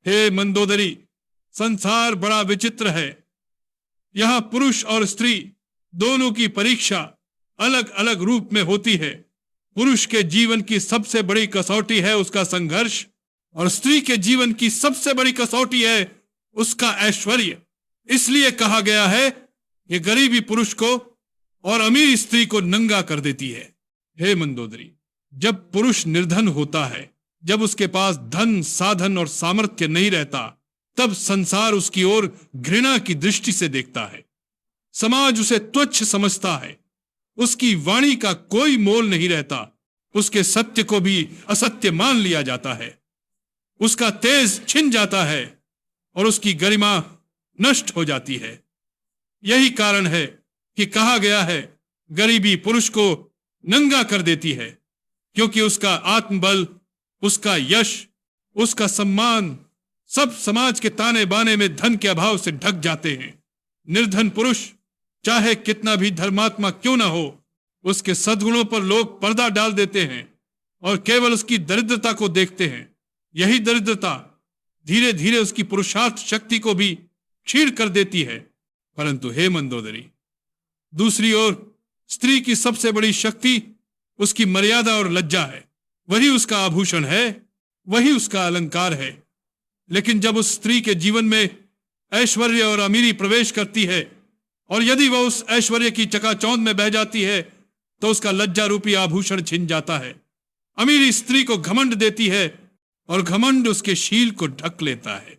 हे मंदोदरी, संसार बड़ा विचित्र है। यहां पुरुष और स्त्री दोनों की परीक्षा अलग अलग रूप में होती है। पुरुष के जीवन की सबसे बड़ी कसौटी है उसका संघर्ष, और स्त्री के जीवन की सबसे बड़ी कसौटी है उसका ऐश्वर्य। इसलिए कहा गया है कि गरीबी पुरुष को और अमीर स्त्री को नंगा कर देती है। हे मंदोदरी, जब पुरुष निर्धन होता है, जब उसके पास धन, साधन और सामर्थ्य नहीं रहता, तब संसार उसकी ओर घृणा की दृष्टि से देखता है। समाज उसे तुच्छ समझता है। उसकी वाणी का कोई मोल नहीं रहता। उसके सत्य को भी असत्य मान लिया जाता है। उसका तेज छिन जाता है और उसकी गरिमा नष्ट हो जाती है। यही कारण है कि कहा गया है, गरीबी पुरुष को नंगा कर देती है, क्योंकि उसका आत्मबल, उसका यश, उसका सम्मान सब समाज के ताने बाने में धन के अभाव से ढक जाते हैं। निर्धन पुरुष चाहे कितना भी धर्मात्मा क्यों ना हो, उसके सद्गुणों पर लोग पर्दा डाल देते हैं और केवल उसकी दरिद्रता को देखते हैं। यही दरिद्रता धीरे धीरे उसकी पुरुषार्थ शक्ति को भी क्षीण कर देती है। परंतु हे मंदोदरी, दूसरी ओर स्त्री की सबसे बड़ी शक्ति उसकी मर्यादा और लज्जा है। वही उसका आभूषण है, वही उसका अलंकार है। लेकिन जब उस स्त्री के जीवन में ऐश्वर्य और अमीरी प्रवेश करती है, और यदि वह उस ऐश्वर्य की चकाचौंध में बह जाती है, तो उसका लज्जा रूपी आभूषण छिन जाता है। अमीरी स्त्री को घमंड देती है और घमंड उसके शील को ढक लेता है।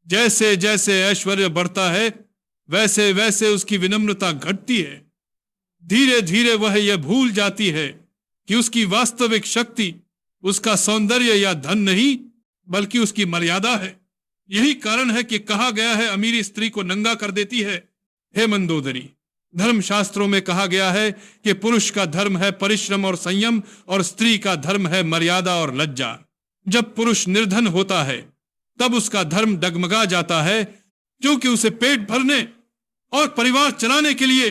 जैसे जैसे ऐश्वर्य बढ़ता है, वैसे वैसे उसकी विनम्रता घटती है। धीरे धीरे वह यह भूल जाती है कि उसकी वास्तविक शक्ति उसका सौंदर्य या धन नहीं, बल्कि उसकी मर्यादा है। यही कारण है कि कहा गया है, अमीरी स्त्री को नंगा कर देती है। हे मंदोदरी, धर्मशास्त्रों में कहा गया है कि पुरुष का धर्म है परिश्रम और संयम, और स्त्री का धर्म है मर्यादा और लज्जा। जब पुरुष निर्धन होता है, तब उसका धर्म डगमगा जाता है, क्योंकि उसे पेट भरने और परिवार चलाने के लिए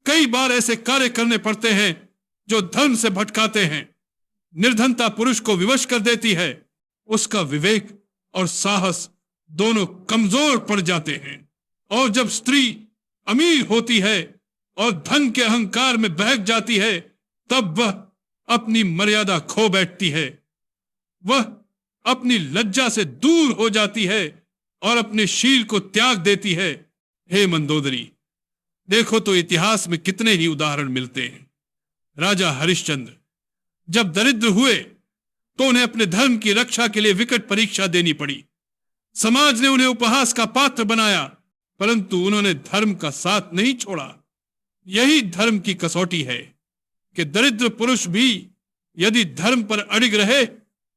कई बार ऐसे कार्य करने पड़ते हैं जो धर्म से भटकाते हैं। निर्धनता पुरुष को विवश कर देती है। उसका विवेक और साहस दोनों कमजोर पड़ जाते हैं। और जब स्त्री अमीर होती है और धन के अहंकार में बहक जाती है, तब वह अपनी मर्यादा खो बैठती है। वह अपनी लज्जा से दूर हो जाती है और अपने शील को त्याग देती है। हे मंदोदरी, देखो तो इतिहास में कितने ही उदाहरण मिलते हैं। राजा हरिश्चंद्र जब दरिद्र हुए, तो उन्हें अपने धर्म की रक्षा के लिए विकट परीक्षा देनी पड़ी। समाज ने उन्हें उपहास का पात्र बनाया, परंतु उन्होंने धर्म का साथ नहीं छोड़ा। यही धर्म की कसौटी है कि दरिद्र पुरुष भी यदि धर्म पर अडिग रहे,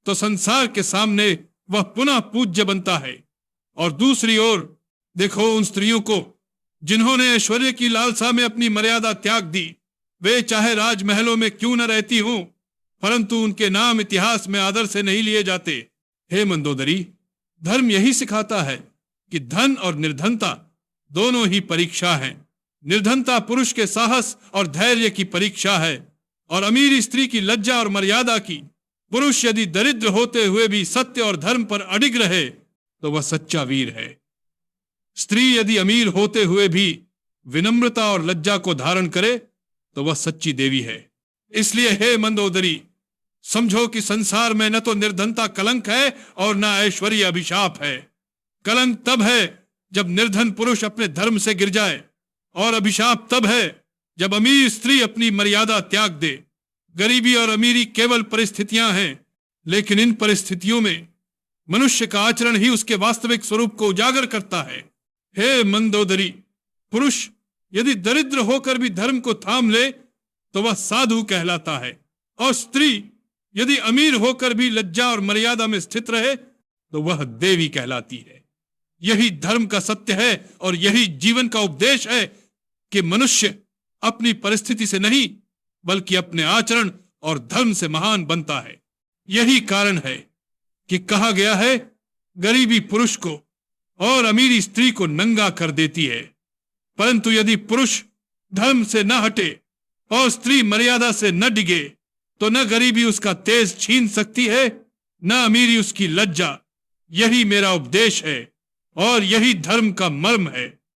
तो संसार के सामने वह पुनः पूज्य बनता है। और दूसरी ओर देखो उन स्त्रियों को जिन्होंने ऐश्वर्य की लालसा में अपनी मर्यादा त्याग दी। वे चाहे राजमहलों में क्यों न रहती हों, परंतु उनके नाम इतिहास में आदर से नहीं लिए जाते। हे मंदोदरी, धर्म यही सिखाता है कि धन और निर्धनता दोनों ही परीक्षा हैं। निर्धनता पुरुष के साहस और धैर्य की परीक्षा है, और अमीर स्त्री की लज्जा और मर्यादा की। पुरुष यदि दरिद्र होते हुए भी सत्य और धर्म पर अडिग रहे, तो वह सच्चा वीर है। स्त्री यदि अमीर होते हुए भी विनम्रता और लज्जा को धारण करे, तो वह सच्ची देवी है। इसलिए हे मंदोदरी, समझो कि संसार में न तो निर्धनता कलंक है और न ऐश्वर्य अभिशाप है। कलंक तब है जब निर्धन पुरुष अपने धर्म से गिर जाए, और अभिशाप तब है जब अमीर स्त्री अपनी मर्यादा त्याग दे। गरीबी और अमीरी केवल परिस्थितियां हैं, लेकिन इन परिस्थितियों में मनुष्य का आचरण ही उसके वास्तविक स्वरूप को उजागर करता है। हे मंदोदरी, पुरुष यदि दरिद्र होकर भी धर्म को थाम ले, तो वह साधु कहलाता है, और स्त्री यदि अमीर होकर भी लज्जा और मर्यादा में स्थित रहे, तो वह देवी कहलाती है। यही धर्म का सत्य है, और यही जीवन का उपदेश है कि मनुष्य अपनी परिस्थिति से नहीं, बल्कि अपने आचरण और धर्म से महान बनता है। यही कारण है कि कहा गया है, गरीबी पुरुष को और अमीरी स्त्री को नंगा कर देती है। परंतु यदि पुरुष धर्म से न हटे और स्त्री मर्यादा से न डिगे, तो न गरीबी उसका तेज छीन सकती है, न अमीरी उसकी लज्जा। यही मेरा उपदेश है और यही धर्म का मर्म है।